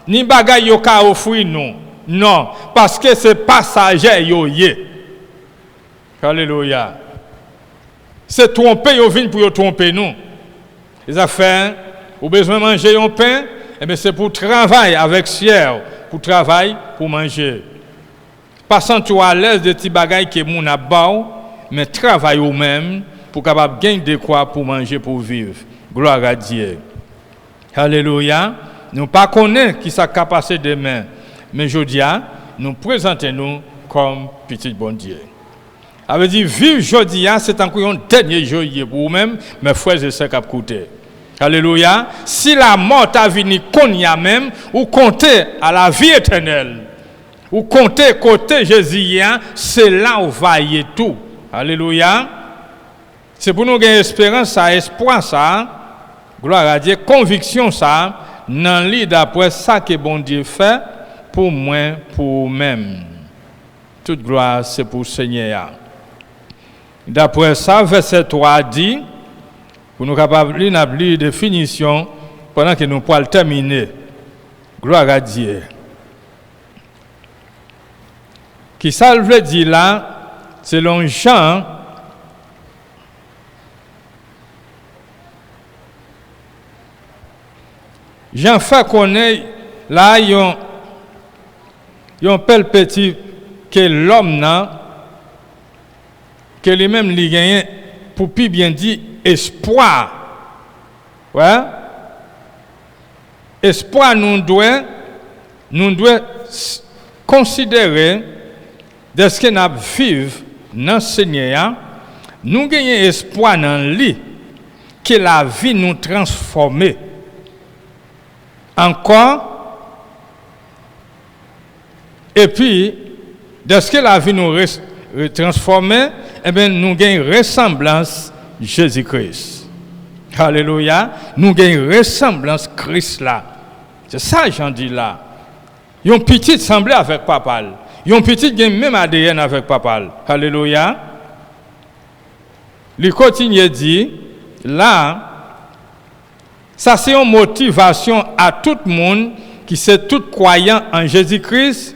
ni bagaille yo ka offrir nous. Non, parce que c'est passager yo yé. Alléluia. C'est tromper yo vinn pour yo tromper nous. Les affaires, ou besoin de manger un pain, eh bien c'est pour travailler avec fier, pour travailler pour manger. Pas sentir à l'aise de petits bagailles que moun a bao, mais travaille ou même pour capable gagner de quoi pour manger pour vivre. Gloire à Dieu. Alléluia. Nous pas connaît qui sa capacité demain. Mais je dis, nous présentons-nous comme petit bon Dieu. Ça veut dire, vivre aujourd'hui, c'est encore un dernier jour pour vous-même, mes frères et sœurs qui ont coûté. Alléluia. Si la mort a venu qu'on y a même, ou compter à la vie éternelle, ou compter côté Jésus, c'est là où va y tout. Alléluia. C'est pour nous gagner espérance, ça, espoir, ça, gloire à Dieu, conviction, ça, dans l'île d'après ça que bon Dieu fait, pour moi, pour même. Toute gloire, c'est pour le Seigneur. D'après ça, verset 3 dit, pour nous capables de lire la définition pendant que nous pourrons terminer. Gloire à Dieu. Qui ça veut dire là, selon Jean, Jean fait connaître là, il y a un pelle petit que l'homme n'a, que lui-même lui gagne, pour plus bien dire, espoir. Ouais? Espoir, nous devons considérer de ce que nous vivons dans le Seigneur, nous gagnons espoir dans lui, que la vie nous transforme. Encore, et puis, de ce que la vie nous transforme, eh bien, nous gagnons ressemblance Jésus-Christ. Alléluia. Nous gagnons ressemblance Christ là. C'est ça que j'en dis là. Ils ont petit semblé avec papa. Ils ont petit gagne même ADN avec papa. Alléluia. Il continue à dire, là, ça c'est une motivation à tout le monde qui c'est tout croyant en Jésus-Christ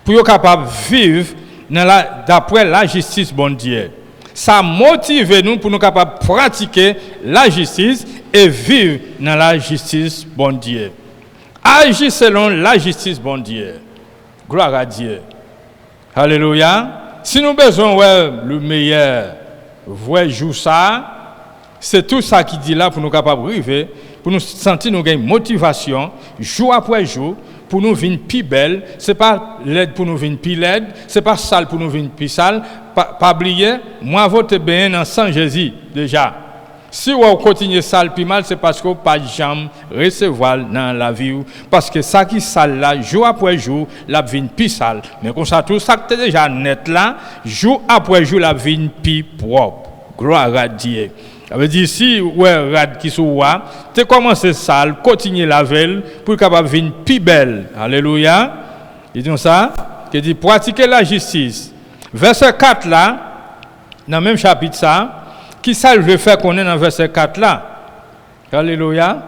pour être capable de vivre d'après la justice bon Dieu. Ça motive nous pour nous capables de pratiquer la justice et vivre dans la justice bon Dieu. Agir selon la justice bon Dieu. Gloire à Dieu. Alléluia. Si nous avons besoin le meilleur, vrai jour ça, c'est tout ça qui dit là pour nous capables de vivre, pour nous sentir nous gagner motivation jour après jour, pour nous venir plus belle. C'est pas l'aide pour nous venir plus laide, c'est pas sale pour nous venir plus sale. Pas oublier, moi vote bien dans sang Jésus déjà. Si vous continuez sale plus mal, c'est parce que vous pas jamais recevoir dans la vie, parce que ça qui sale là, jour après jour, la vie plus sale. Mais comme ça tout ça qui est déjà net là, jour après jour la vie plus propre. Gloire à Dieu. Ça veut dire si ouais rad qui sou wa, tu commences sale, continue la veille pour capable venir plus belle. Alléluia. Ils disent ça, qui dit pratiquer la justice Verset 4 là, dans le même chapitre ça, qui ça veut faire qu'on est dans verset 4 là? Alléluia.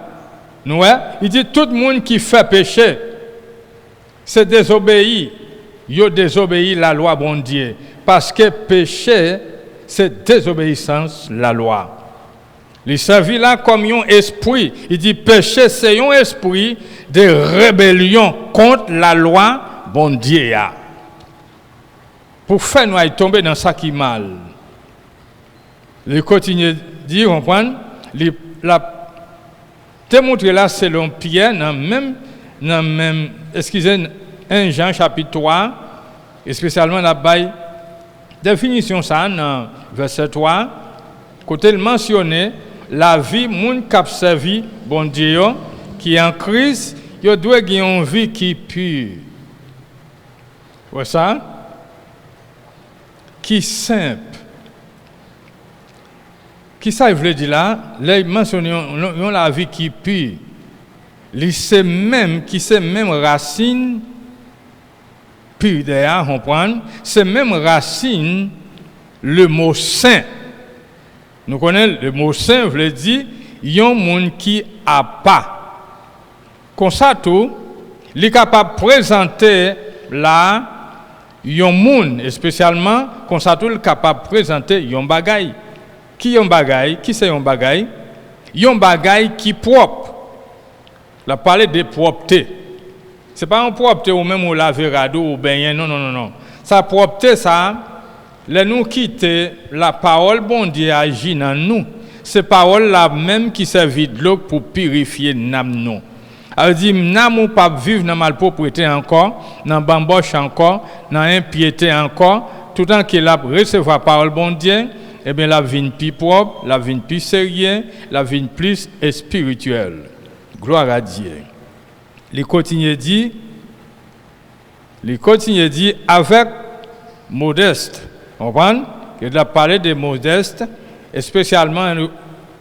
Nous, il dit tout le monde qui fait péché, c'est désobéi. Il désobéit la loi bon Dieu. Parce que péché, c'est désobéissance la loi. Il servit là comme un esprit. Il dit péché, c'est un esprit de rébellion contre la loi bon Dieu. Pour faire nous tomber dans ça qui est mal. Il continue de dire, on prend, la démontrer là selon Pierre, dans même, excusez, 1 Jean chapitre 3, et spécialement la baille définition ça dans verset 3, côté le mentionné, la vie moun k'ap servi bon Dieu qui est en Christ, yo doit gagner une vie qui est pure. Ouais ça? Qui simple. Qui ça veut dire là? Là mentionné la vie qui est pure. C'est même racine pure d'ailleurs, comprendre, c'est même racine le mot saint. Nous connaissons le mot saint veut dire yon monde qui a pas. Comme ça tout, il est capable de présenter là yon monde, spécialement comme ça tout, il est capable de présenter yon bagay. Qui yon bagay? Qui c'est yon bagay? Yon bagay qui propre. La parler de propreté. C'est pas une propreté ou même au laver radeau ou baigner, non. Sa propreté, ça, les nous quitter, la parole bon Dieu agit dans nous. C'est parole là même qui servit de l'eau pour purifier nam nous. Elle dit, nam ou pas vivre dans malpropreté encore, dans bamboche encore, dans impiété encore, tout le temps qu'il a recevoir parole bon Dieu, eh bien la vie plus propre, la vie plus sérieuse, la vie plus spirituelle. Gloire à Dieu. Il continue dit avec modeste. Vous comprenez? Il a parlé de modeste, et spécialement,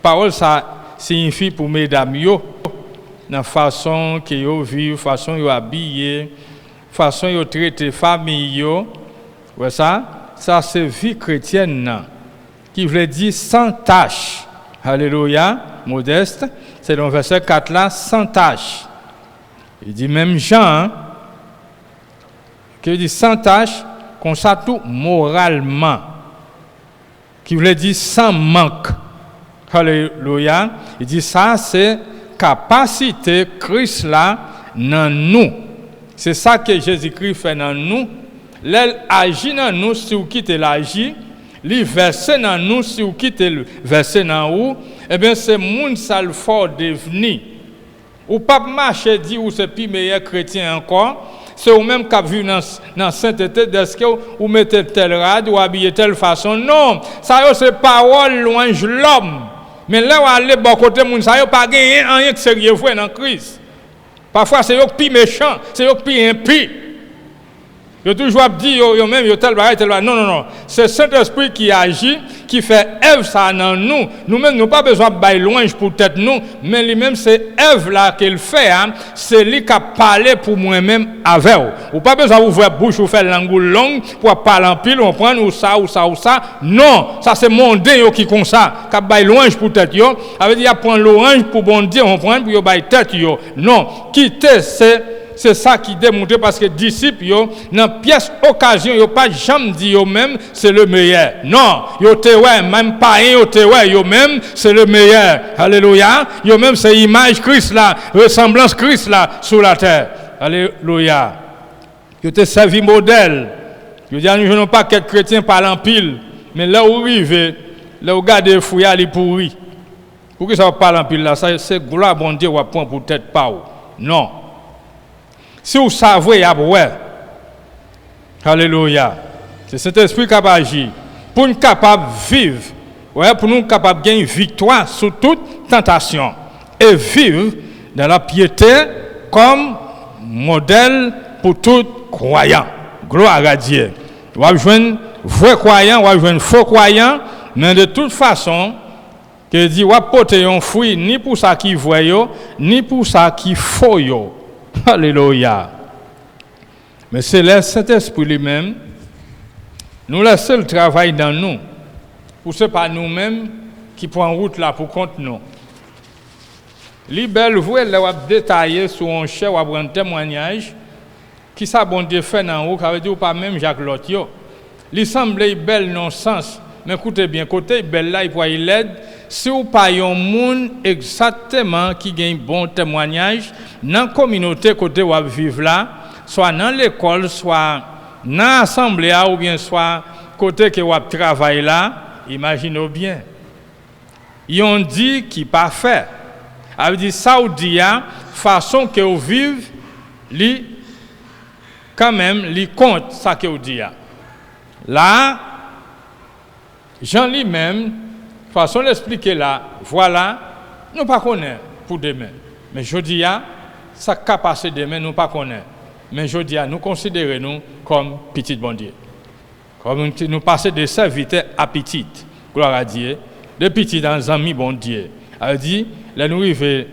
parole ça signifie pour mesdames, dans la façon qu'ils vivent, façon qu'ils habillent, façon qu'ils traitent famille. Ouais, ça c'est vie chrétienne, qui veut dire sans tâche. Alléluia, modeste. C'est dans le verset 4 là, sans tâche. Il dit même Jean, qui dit sans tâche, qu'on ça tout moralement. Qui veut dire sans manque. Alléluia. Il dit ça, c'est capacité Christ là dans nous. C'est ça que Jésus-Christ fait dans nous. L'elle agit dans nous si vous quittez l'agir. Li verse dans nous si vous quittez le verset dans vous, eh bien c'est moun sal fort devenu. Ou pas marcher dit ou c'est plus meilleur chrétien encore, c'est ou même qui vu dans sainteté est-ce que ou mettez tel rad ou habiller telle façon. Non, ça c'est parole louange l'homme. Mais là où aller bon côté moun ça yo pas gagner rien de sérieux vrai dans Christ. Parfois c'est yo plus méchant, c'est yo plus impie. Yo toujours dit yo même yo tel bagay. Non. C'est Saint-Esprit qui agit, qui fait œuvre ça dans nous. Nous-mêmes nous pas besoin de bailler louange pour tête nous, mais lui-même c'est œuvre là qu'il fait, hein, c'est lui qui a parlé pour moi-même avec vous. Ou pas besoin d'ouvrir bouche ou faire langue longue pour parler en pile, on prend ou ça. Non, ça c'est mondain yo qui comme ça, qui baille louange pour tête yo, avec dire prend louange pour bon Dieu, on prend pour yo baille tête yo. Non, quitter c'est ça qui démontre parce que disciples yo dans pièce occasion yo pas jamais dit yo même c'est le meilleur. Non, yo te ouais même pas yo te ouais yo même c'est le meilleur. Alléluia. Yo même c'est image Christ là, ressemblance Christ là sur la terre. Alléluia. Yo te servi modèle. Yo dis nous non pas quelques chrétiens parlant en pile, mais là où arrive, là où garder fouiller ali pourri. Pour que ça parle en pile là, ça c'est gloire bon Dieu ou point pour tête pas ou. Non. Si vous savez, ouais. Alléluia. C'est cet esprit qui a agi. Pour nous capables de vivre, ouais, pour nous capables de gagner victoire sur toute tentation. Et vivre dans la piété comme modèle pour tout croyant. Gloire à Dieu. On va joindre vrai croyant, on va joindre faux croyant, mais de toute façon, que dit, on va porter un fruit ni pour ça qui voit, ni pour ça qui faux. Alléluia. Mais c'est le Saint-Esprit lui-même Nous laissons le travail dans nous. Pour ce pas nous-mêmes qui prenons route là pour compte nous. Libelle, vous allez détailler sur un chef ou un témoignage qui ça bon Dieu fait dans haut, ça veut dire pas même Jacques Lotio. Il semble belle non sens, mais écoutez bien, côté belle là, il faut y l'aide. Si vous pas un monde exactement qui gagne bon témoignage dans la communauté côté où vous vivez là, soit dans l'école, soit dans l'assemblée ou bien soit côté que vous travaillez là, imaginez bien. Ils ont dit qu'il pas fait. Ça veut dire ça ou dit façon que vous vivez, li quand même li compte ça que vous dit. Là, Jean lui-même façon d'expliquer là, voilà, nous pas connaît pour demain. Mais je dis ça qu'a passé demain nous pas connaît. Mais je dis nous considérons nous comme petit bon Dieu. Comme nous passer de serviteur à petite. Gloire à Dieu. De petit dans amis bon Dieu. Elle dit là nous arrivons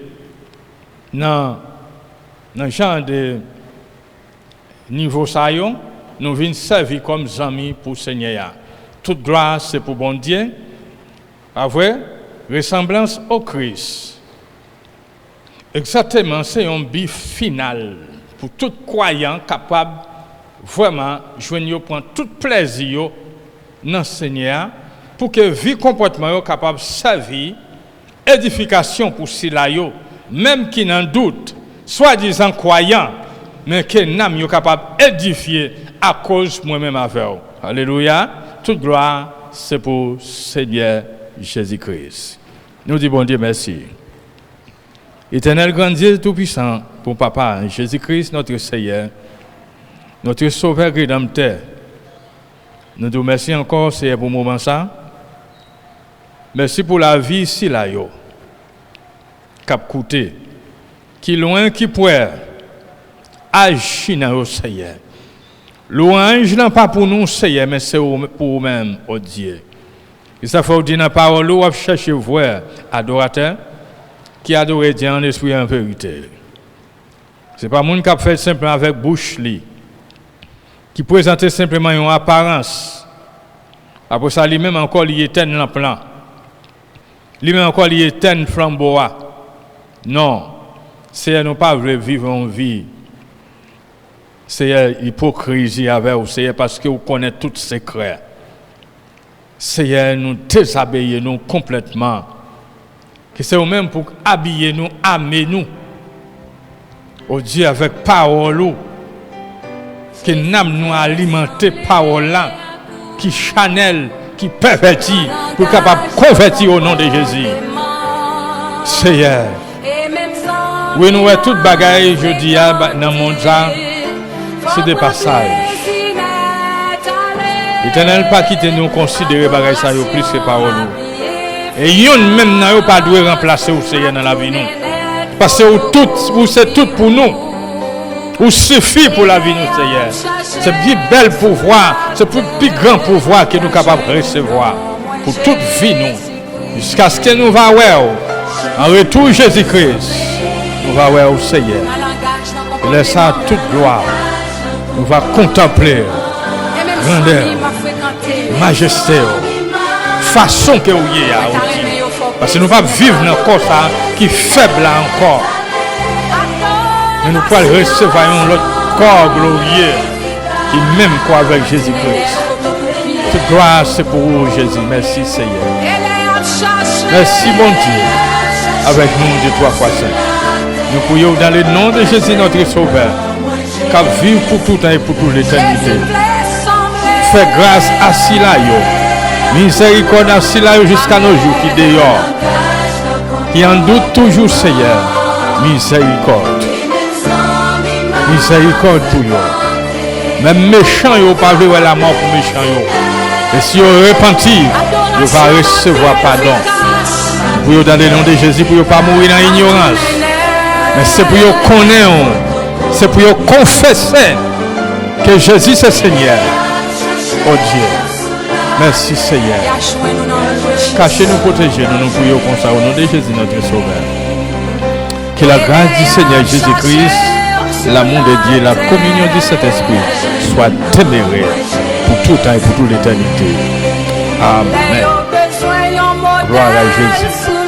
dans genre de niveau saillon, nous venons servir comme amis pour Seigneur. Toute grâce c'est pour bon Dieu. Avec ressemblance au Christ. Exactement, c'est un but final pour tout croyant capable vraiment joindre prendre tout plaisir dans le Seigneur pour que vie comportement capable servir édification pour cela même qui n'en doute soi-disant croyant mais que n'am yo capable édifier à cause moi-même avec vous. Alléluia. Toute gloire c'est pour Seigneur Jésus-Christ. Nous disons bon Dieu merci. Éternel grand Dieu tout-puissant pour Papa Jésus-Christ notre Seigneur, notre Sauveur Rédempteur. Nous te remercions encore Seigneur pour le moment ça. Merci pour la vie ici là yo. Cap coûté. Qui loin qui pourrait agir dans le Seigneur. Louange n'est pas pour nous Seigneur mais c'est pour nous-mêmes oh Dieu. Et ça faut dire dans la parole, vous cherchez voir adorateur qui adore Dieu en esprit et en vérité. Ce n'est pas monde qui a fait simplement avec bouche qui présente simplement une apparence. Après ça, lui-même encore, il est un plan. Lui-même encore, il est un flambeau. Non, c'est nous pas vivre une vie. C'est l'hypocrisie avec vous, c'est parce que vous connaissez tous ces secrets. Seigneur, nous déshabiller nous complètement. Que c'est vous-même pour habiller nous, amener nous. Au Dieu avec parole. Que nous alimenter parole là. Qui chanel, qui pervertit, pour capable convertir au nom de Jésus. Seigneur. Oui, nous avons toute bagaille, je dis, dans le monde, c'est des passages. L'Éternel pas quitter nous considérer bagaille ça plus que parole. Et yon même n'a pas dû remplacer au Seigneur dans la vie nous. Parce que tout c'est tout pour nous. Ou suffit pour la vie nous Seigneur. C'est plus bel pouvoir, c'est plus grand pouvoir que nous capables de recevoir pour toute vie nous. Jusqu'à ce que nous va voir en retour Jésus-Christ. Nous va voir au Seigneur. Et laisse à toute gloire. Nous va contempler grandeur, majesté, façon que vous y parce que nous ne pouvons pas vivre dans un corps qui est faible encore. Mais nous pouvons recevoir un autre corps glorieux qui est même quoi avec Jésus-Christ. Toute gloire c'est pour vous Jésus. Merci Seigneur. Merci bon Dieu. Avec nous de 3 fois 5. Nous prions dans le nom de Jésus notre Sauveur. Qu'à vivre pour tout temps et pour toute l'éternité. Fais grâce à Silayo. Miséricorde à Silayo jusqu'à nos jours qui dehors. Qui en doute toujours Seigneur. Miséricorde. Miséricorde pour eux. Même méchants, ils ne pas voir la mort pour méchants. Et si ils repentis, ils vont recevoir pardon. Pour eux dans le nom de Jésus, pour eux pas mourir dans l'ignorance. Mais c'est pour eux connaître. C'est pour eux confesser que Jésus c'est Seigneur. Oh Dieu, merci Seigneur. Cachez-nous, protégez-nous, nous prions comme ça au nom de Jésus notre Sauveur. Que la grâce du Seigneur Jésus-Christ, l'amour de Dieu, la communion du Saint-Esprit soit demeurée pour tout temps et pour toute l'éternité. Amen. Gloire à Jésus.